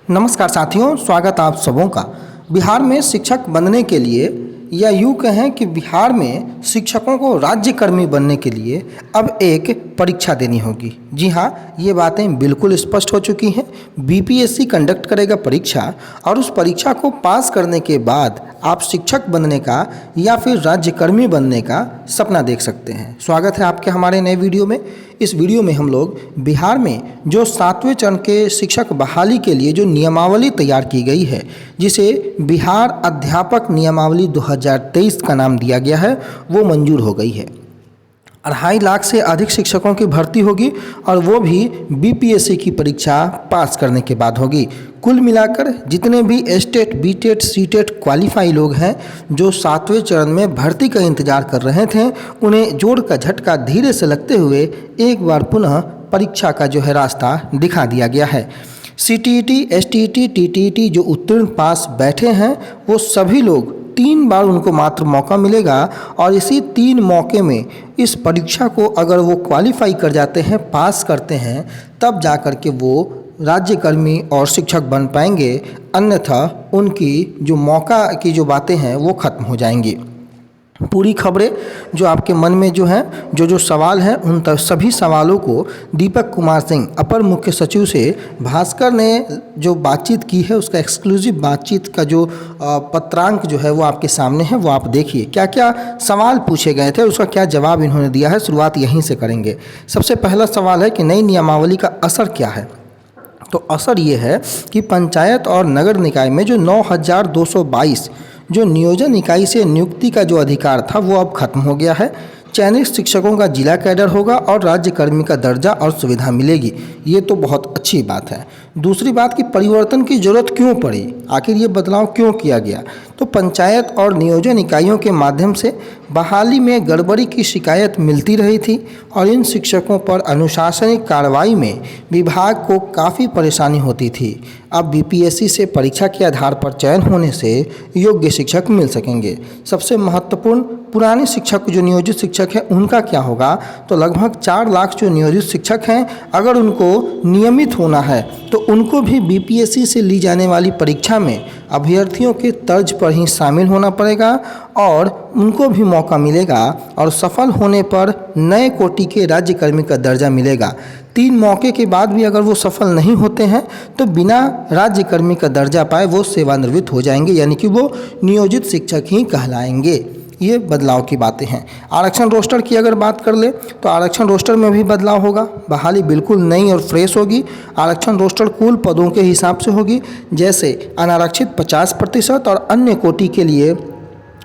नमस्कार साथियों, स्वागत आप सबों का। बिहार में शिक्षक बनने के लिए या यूँ कहें कि बिहार में शिक्षकों को राज्यकर्मी बनने के लिए अब एक परीक्षा देनी होगी। जी हाँ, ये बातें बिल्कुल स्पष्ट हो चुकी हैं। बीपीएससी कंडक्ट करेगा परीक्षा और उस परीक्षा को पास करने के बाद आप शिक्षक बनने का या फिर राज्यकर्मी बनने का सपना देख सकते हैं। स्वागत है आपके हमारे नए वीडियो में। इस वीडियो में हम लोग बिहार में जो 7वें चरण के शिक्षक बहाली के लिए जो नियमावली तैयार की गई है, जिसे बिहार अध्यापक नियमावली 2023 का नाम दिया गया है, वो मंजूर हो गई है। 2.5 लाख से अधिक शिक्षकों की भर्ती होगी और वो भी बीपीएससी की परीक्षा पास करने के बाद होगी। कुल मिलाकर जितने भी एस्टेट, बीटेट, सीटेट क्वालिफाई लोग हैं जो 7वें चरण में भर्ती का इंतजार कर रहे थे, उन्हें जोड़ का झटका धीरे से लगते हुए एक बार पुनः परीक्षा का जो है रास्ता दिखा दिया गया है। सीटीईटी, एसटीईटी, टीटीईटी जो उत्तीर्ण पास बैठे हैं, वो सभी लोग 3 बार उनको मात्र मौका मिलेगा और इसी 3 मौके में इस परीक्षा को अगर वो क्वालिफाई कर जाते हैं, पास करते हैं, तब जा कर के वो राज्यकर्मी और शिक्षक बन पाएंगे। अन्यथा उनकी जो मौका की जो बातें हैं वो ख़त्म हो जाएंगी। पूरी खबरें जो आपके मन में जो हैं, जो सवाल हैं, उन सभी सवालों को दीपक कुमार सिंह, अपर मुख्य सचिव से भास्कर ने जो बातचीत की है, उसका एक्सक्लूसिव बातचीत का जो पत्रांक जो है वो आपके सामने है। वो आप देखिए क्या क्या सवाल पूछे गए थे, उसका क्या जवाब इन्होंने दिया है। शुरुआत यहीं से करेंगे। सबसे पहला सवाल है कि नई नियमावली का असर क्या है। तो असर ये है कि पंचायत और नगर निकाय में जो 9,222 जो नियोजन इकाई से नियुक्ति का जो अधिकार था वो अब खत्म हो गया है। चयनित शिक्षकों का जिला कैडर होगा और राज्यकर्मी का दर्जा और सुविधा मिलेगी। ये तो बहुत अच्छी बात है। दूसरी बात कि परिवर्तन की ज़रूरत क्यों पड़ी, आखिर ये बदलाव क्यों किया गया। तो पंचायत और नियोजन इकाइयों के माध्यम से बहाली में गड़बड़ी की शिकायत मिलती रही थी और इन शिक्षकों पर अनुशासनिक कार्रवाई में विभाग को काफ़ी परेशानी होती थी। अब बीपीएससी से परीक्षा के आधार पर चयन होने से योग्य शिक्षक मिल सकेंगे। सबसे महत्वपूर्ण, पुराने शिक्षक जो नियोजित शिक्षक हैं उनका क्या होगा। तो लगभग 4 लाख जो नियोजित शिक्षक हैं, अगर उनको नियमित होना है तो उनको भी बीपीएससी से ली जाने वाली परीक्षा में अभ्यर्थियों के तर्ज पर ही शामिल होना पड़ेगा और उनको भी मौका मिलेगा और सफल होने पर नए कोटि के राज्यकर्मी का दर्जा मिलेगा। 3 मौके के बाद भी अगर वो सफल नहीं होते हैं तो बिना राज्यकर्मी का दर्जा पाए वो सेवानिवृत्त हो जाएंगे, यानी कि वो नियोजित शिक्षक ही कहलाएंगे। ये बदलाव की बातें हैं। आरक्षण रोस्टर की अगर बात कर ले तो आरक्षण रोस्टर में भी बदलाव होगा। बहाली बिल्कुल नई और फ्रेश होगी। आरक्षण रोस्टर कुल पदों के हिसाब से होगी, जैसे अनारक्षित 50% और अन्य कोटि के लिए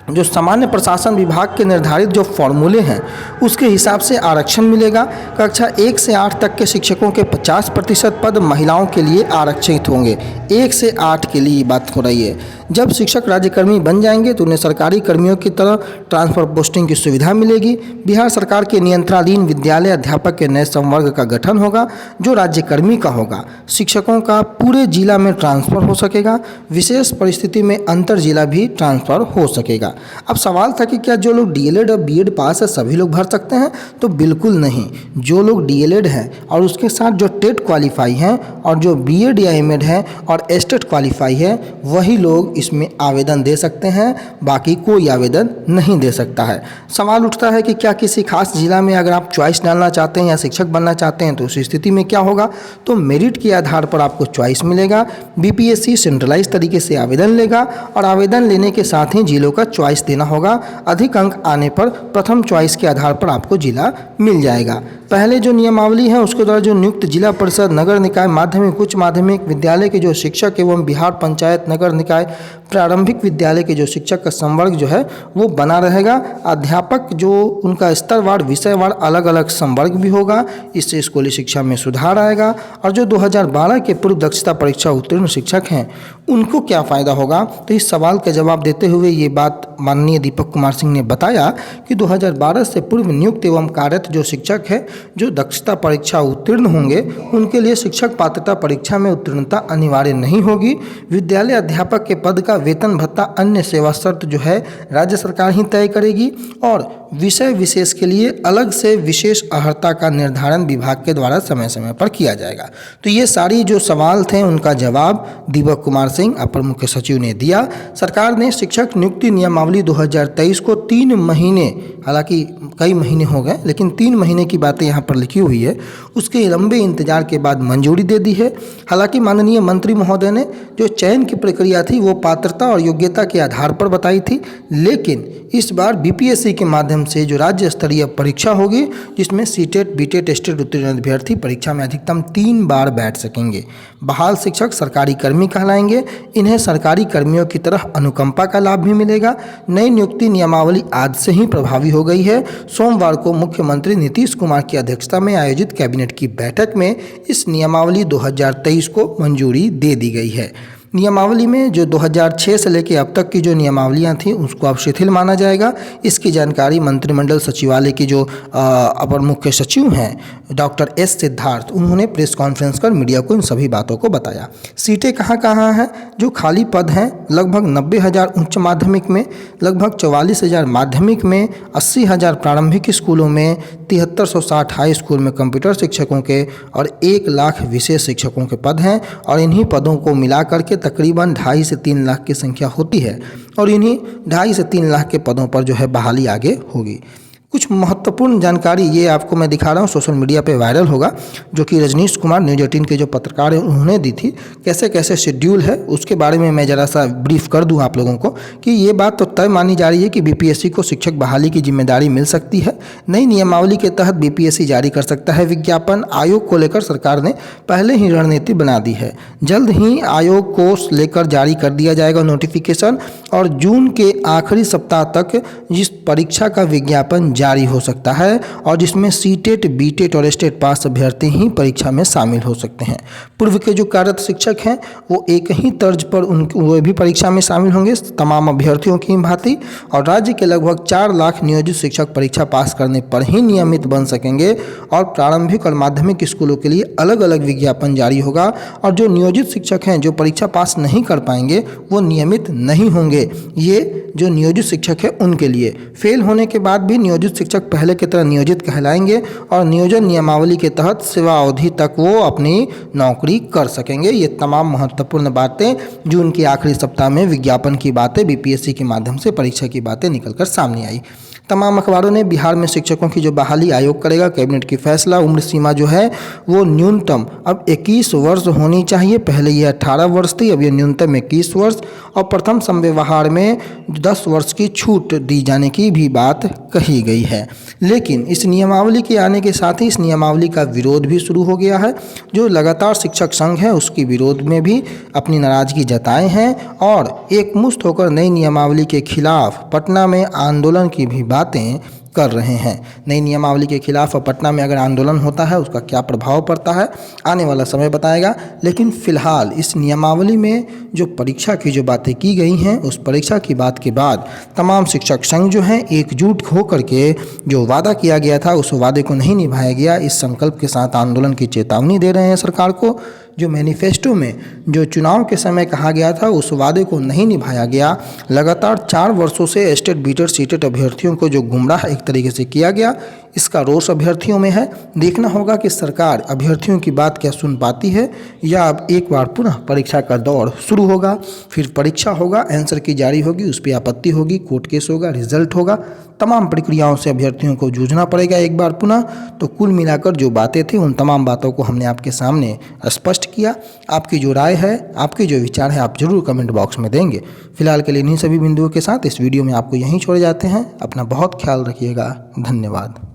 जो सामान्य प्रशासन विभाग के निर्धारित जो फॉर्मूले हैं उसके हिसाब से आरक्षण मिलेगा। कक्षा 1 से 8 तक के शिक्षकों के 50% पद महिलाओं के लिए आरक्षित होंगे। 1 से 8 के लिए बात हो रही है। जब शिक्षक राज्यकर्मी बन जाएंगे तो उन्हें सरकारी कर्मियों की तरह ट्रांसफर पोस्टिंग की सुविधा मिलेगी। बिहार सरकार के नियंत्रणाधीन विद्यालय अध्यापक के नए संवर्ग का गठन होगा जो राज्यकर्मी का होगा। शिक्षकों का पूरे जिला में ट्रांसफ़र हो सकेगा। विशेष परिस्थिति में अंतर जिला भी ट्रांसफ़र हो सकेगा। अब सवाल था कि क्या जो लोग डीएलएड और बीएड पास है सभी लोग भर सकते हैं। तो बिल्कुल नहीं। जो लोग डीएलएड हैं और उसके साथ जो टेट क्वालिफाई हैं और जो बीएड या एमएड है और एस्टेट क्वालिफाई है, वही लोग इसमें आवेदन दे सकते हैं। बाकी कोई आवेदन नहीं दे सकता है। सवाल उठता है कि क्या किसी खास जिला में अगर आप चॉइस डालना चाहते हैं या शिक्षक बनना चाहते हैं तो उस स्थिति में क्या होगा। तो मेरिट के आधार पर आपको चॉइस मिलेगा। बीपीएससी सेंट्रलाइज तरीके से आवेदन लेगा और आवेदन लेने के साथ ही जिलों का चॉइस देना होगा। अधिक अंक आने पर प्रथम चॉइस के आधार पर आपको जिला मिल जाएगा। पहले जो नियमावली है उसके द्वारा जो नियुक्त जिला परिषद, नगर निकाय, माध्यमिक, उच्च माध्यमिक विद्यालय के जो शिक्षक एवं बिहार पंचायत, नगर निकाय, प्रारंभिक विद्यालय के जो शिक्षक का संवर्ग जो है वो बना रहेगा। अध्यापक जो उनका स्तरवार, विषयवार अलग अलग संवर्ग भी होगा। इससे स्कूली शिक्षा में सुधार आएगा। और जो 2012 के पूर्व दक्षता परीक्षा उत्तीर्ण शिक्षक हैं उनको क्या फ़ायदा होगा। तो इस सवाल का जवाब देते हुए ये बात माननीय दीपक कुमार सिंह ने बताया कि 2012 से पूर्व नियुक्त एवं कार्यरत जो शिक्षक है जो दक्षता परीक्षा उत्तीर्ण होंगे उनके लिए शिक्षक पात्रता परीक्षा में उत्तीर्णता अनिवार्य नहीं होगी। विद्यालय अध्यापक के पद पद का वेतन भत्ता अन्य सेवा शर्त जो है राज्य सरकार ही तय करेगी और विषय विशेष के लिए अलग से विशेष अर्हता का निर्धारण विभाग के द्वारा समय समय पर किया जाएगा। तो ये सारी जो सवाल थे उनका जवाब दीपक कुमार सिंह अपर मुख्य सचिव ने दिया। सरकार ने शिक्षक नियुक्ति नियमावली 2023 को 3 महीने, हालांकि कई महीने हो गए लेकिन 3 महीने की बातें यहाँ पर लिखी हुई है, उसके लंबे इंतजार के बाद मंजूरी दे दी है। हालांकि माननीय मंत्री महोदय ने जो चयन की प्रक्रिया थी वो पात्रता और योग्यता के आधार पर बताई थी, लेकिन इस बार बीपीएससी के माध्यम से जो राज्य स्तरीय परीक्षा होगी जिसमें सीटेट बीटेट टेस्टेड उत्तीर्ण अभ्यर्थी परीक्षा में अधिकतम 3 बार बैठ सकेंगे। बहाल शिक्षक सरकारी कर्मी कहलाएंगे। इन्हें सरकारी कर्मियों की तरह अनुकंपा का लाभ भी मिलेगा। नई नियुक्ति नियमावली आज से ही प्रभावी हो गई है। सोमवार को मुख्यमंत्री नीतीश कुमार की अध्यक्षता में आयोजित कैबिनेट की बैठक में इस नियमावली 2023 को मंजूरी दे दी गई है। नियमावली में जो 2006 से लेकर अब तक की जो नियमावलियां थी उसको अब शिथिल माना जाएगा। इसकी जानकारी मंत्रिमंडल सचिवालय के जो अपर मुख्य सचिव हैं डॉक्टर एस सिद्धार्थ, उन्होंने प्रेस कॉन्फ्रेंस कर मीडिया को इन सभी बातों को बताया। सीटें कहाँ कहाँ हैं? जो खाली पद हैं लगभग 90,000 उच्च माध्यमिक में, लगभग 44,000 माध्यमिक में, 80,000 प्रारंभिक स्कूलों में, 7360 हाई स्कूल में कंप्यूटर शिक्षकों के और 1 लाख विशेष शिक्षकों के पद हैं और इन्हीं पदों को मिला करके तकरीबन 2.5 से 3 लाख की संख्या होती है और इन्हीं 2.5 से 3 लाख के पदों पर जो है बहाली आगे होगी। कुछ महत्वपूर्ण जानकारी ये आपको मैं दिखा रहा हूँ, सोशल मीडिया पे वायरल होगा, जो कि रजनीश कुमार न्यूज़ 18 के जो पत्रकार हैं उन्होंने दी थी। कैसे कैसे शेड्यूल है उसके बारे में मैं ज़रा सा ब्रीफ कर दूं आप लोगों को कि ये बात तो तय मानी जा रही है कि बीपीएससी को शिक्षक बहाली की जिम्मेदारी मिल सकती है। नई नियमावली के तहत बीपीएससी जारी कर सकता है विज्ञापन। आयोग को लेकर सरकार ने पहले ही रणनीति बना दी है। जल्द ही आयोग को लेकर जारी कर दिया जाएगा नोटिफिकेशन और जून के आखिरी सप्ताह तक इस परीक्षा का विज्ञापन जारी हो सकता है और जिसमें सीटेट बीटेट और स्टेट पास अभ्यर्थी ही परीक्षा में शामिल हो सकते हैं। पूर्व के जो कार्यरत शिक्षक हैं वो एक ही तर्ज पर वो भी परीक्षा में शामिल होंगे तमाम अभ्यर्थियों की भांति और राज्य के लगभग 4 लाख नियोजित शिक्षक परीक्षा पास करने पर ही नियमित बन सकेंगे और प्रारंभिक और माध्यमिक स्कूलों के लिए अलग अलग विज्ञापन जारी होगा और जो नियोजित शिक्षक हैं जो परीक्षा पास नहीं कर पाएंगे वो नियमित नहीं होंगे। ये जो नियोजित शिक्षक है उनके लिए फेल होने के बाद भी नियोजित शिक्षक पहले की तरह नियोजित कहलाएंगे और नियोजन नियमावली के तहत सेवा अवधि तक वो अपनी नौकरी कर सकेंगे। ये तमाम महत्वपूर्ण बातें जून के आखिरी सप्ताह में विज्ञापन की बातें बीपीएससी के माध्यम से परीक्षा की बातें निकलकर सामने आई। तमाम अखबारों ने बिहार में शिक्षकों की जो बहाली आयोग करेगा कैबिनेट की फैसला। उम्र सीमा जो है वो न्यूनतम अब 21 वर्ष होनी चाहिए। पहले ये 18 वर्ष थी, अब ये न्यूनतम 21 वर्ष और प्रथम संव्यवहार में 10 वर्ष की छूट दी जाने की भी बात कही गई है। लेकिन इस नियमावली के आने के साथ ही इस नियमावली का विरोध भी शुरू हो गया है। जो लगातार शिक्षक संघ है उसकी विरोध में भी अपनी नाराजगी जताए हैं और एकमुश्त होकर नई नियमावली के खिलाफ पटना में आंदोलन की भी बातें कर रहे हैं। नई नियमावली के खिलाफ पटना में अगर आंदोलन होता है उसका क्या प्रभाव पड़ता है आने वाला समय बताएगा। लेकिन फिलहाल इस नियमावली में जो परीक्षा की जो बातें की गई हैं उस परीक्षा की बात के बाद तमाम शिक्षक संघ जो हैं एकजुट होकर के जो वादा किया गया था उस वादे को नहीं निभाया गया। इस संकल्प के साथ आंदोलन की चेतावनी दे रहे हैं सरकार को। जो मैनिफेस्टो में जो चुनाव के समय कहा गया था उस वादे को नहीं निभाया गया। लगातार 4 वर्षों से स्टेट बीटेट सीटेट अभ्यर्थियों को जो गुमराह एक तरीके से किया गया, इसका रोष अभ्यर्थियों में है। देखना होगा कि सरकार अभ्यर्थियों की बात क्या सुन पाती है या अब एक बार पुनः परीक्षा का दौर शुरू होगा, फिर परीक्षा होगा, आंसर की जारी होगी, उस पर आपत्ति होगी, कोर्ट केस होगा, रिजल्ट होगा, तमाम प्रक्रियाओं से अभ्यर्थियों को जूझना पड़ेगा एक बार पुनः। तो कुल मिलाकर जो बातें थी उन तमाम बातों को हमने आपके सामने स्पष्ट किया। आपकी जो राय है, आपके जो विचार है आप जरूर कमेंट बॉक्स में देंगे। फिलहाल के लिए इन्हीं सभी बिंदुओं के साथ इस वीडियो में आपको यहीं छोड़े जाते हैं। अपना बहुत ख्याल रखिएगा। धन्यवाद।